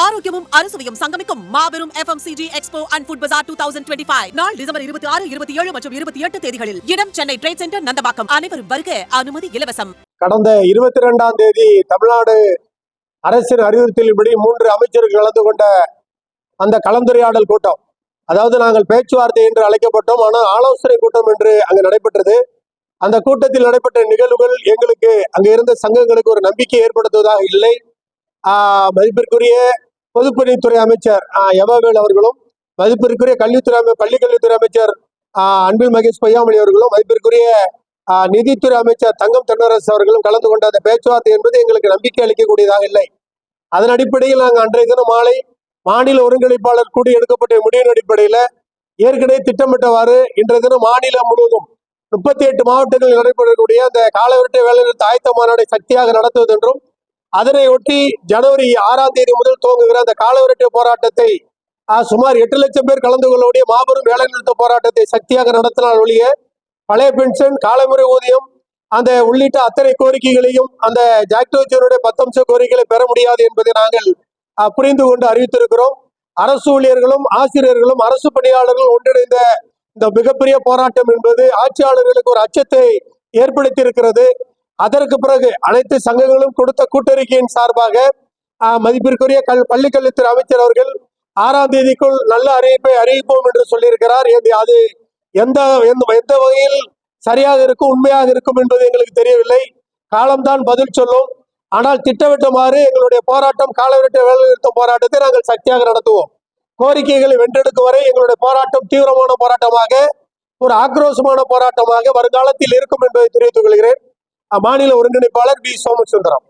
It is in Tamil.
ஆரோக்கியமும் அறுசுவையும் சங்கமிக்கும் மாபெரும் FMCG எக்ஸ்போ அண்ட் ஃபுட் பஜார் 2025 நாள் டிசம்பர் 26, 27 மற்றும் 28 தேதிகளில். இடம் சென்னை ட்ரேட் சென்டர், நந்தவாக்கம். அனைவரும் வருக. அனுமதி இலவசம். கடந்த 22ஆம் தேதி தமிழ்நாடு அரசின் அறிவுறுத்தலின்படி 3 அமைச்சர்கள் கலந்து கொண்ட அந்த கலந்துரையாடல் கூட்டம், அதாவது நாங்கள் பேச்சுவார்த்தை என்று அழைக்கப்பட்டோம், ஆனால் ஆலோசனை கூட்டம் என்று அங்கு நடைபெற்றது. அந்த கூட்டத்தில் நடைபெற்ற நிகழ்வுகள் எங்களுக்கு அங்கு இருந்த சங்கங்களுக்கு ஒரு நம்பிக்கை ஏற்படுத்துவதாக இல்லை. மதிப்பிற்குரிய பொதுப்பணித்துறை அமைச்சர் எவவேல் அவர்களும், மதிப்பிற்குரிய பள்ளிக்கல்வித்துறை அமைச்சர் அன்பில் மகேஷ் பொய்யாமொழி அவர்களும், மதிப்பிற்குரிய நிதித்துறை அமைச்சர் தங்கம் தென்னரசு அவர்களும் கலந்து கொண்ட அந்த பேச்சுவார்த்தை என்பது எங்களுக்கு நம்பிக்கை அளிக்கக்கூடியதாக இல்லை. அதன் அடிப்படையில் நாங்கள் அன்றைய தினம் மாலை மாநில ஒருங்கிணைப்பாளர் கூடி எடுக்கப்பட்ட முடிவின் அடிப்படையில் ஏற்கனவே திட்டமிட்டவாறு இன்றைய தினம் மாநிலம் முழுவதும் 38 மாவட்டங்களில் நடைபெறக்கூடிய அந்த காலவரட்டை வேலைநிறுத்த ஆயத்த மாநாட்டை சக்தியாக நடத்துவது என்றும், அதனை ஒட்டி ஜனவரி 6ஆம் தேதி முதல் துவங்குகிற அந்த காலவரட்டை போராட்டத்தை சுமார் 8 லட்சம் பேர் கலந்து கொள்ளக்கூடிய மாபெரும் வேலைநிறுத்த போராட்டத்தை சக்தியாக நடத்தினால் ஒழிய பழைய பென்ஷன், காலமுறை ஊதியம், அந்த உள்ளிட்ட அத்தனை கோரிக்கைகளையும் அந்த ஜாக்டோஜனுடைய 10 அம்ச கோரிக்கைகளை பெற முடியாது என்பதை நாங்கள் புரிந்து கொண்டு அறிவித்திருக்கிறோம். அரசு ஊழியர்களும் ஆசிரியர்களும் அரசு பணியாளர்களும் ஒன்றிணைந்த இந்த மிகப்பெரிய போராட்டம் என்பது ஆட்சியாளர்களுக்கு ஒரு அச்சத்தை ஏற்படுத்தி இருக்கிறது. அதற்கு பிறகு அனைத்து சங்கங்களும் கொடுத்த கூட்டறிக்கையின் சார்பாக மதிப்பிற்குரிய பள்ளிக்கல்வித்துறை அமைச்சர் அவர்கள் 6ஆம் தேதிக்குள் நல்ல அறிவிப்பை அறிவிப்போம் என்று சொல்லியிருக்கிறார். அது எந்த வகையில் சரியாக இருக்கும், உண்மையாக இருக்கும் என்பது எங்களுக்கு தெரியவில்லை. காலம்தான் பதில் சொல்லும். ஆனால் திட்டமிட்டமாறு எங்களுடைய போராட்டம், காலவரட்டை வேலைநிறுத்த போராட்டத்தை நாங்கள் சக்தியாக நடத்துவோம். கோரிக்கைகளை வென்றெடுக்கும் வரை எங்களுடைய போராட்டம் தீவிரமான போராட்டமாக, ஒரு ஆக்ரோஷமான போராட்டமாக வருங்காலத்தில் இருக்கும் என்பதை தெரிவித்துக் கொள்கிறேன். மாநில ஒருங்கிணைப்பாளர் வி. சோமசுந்தரம்.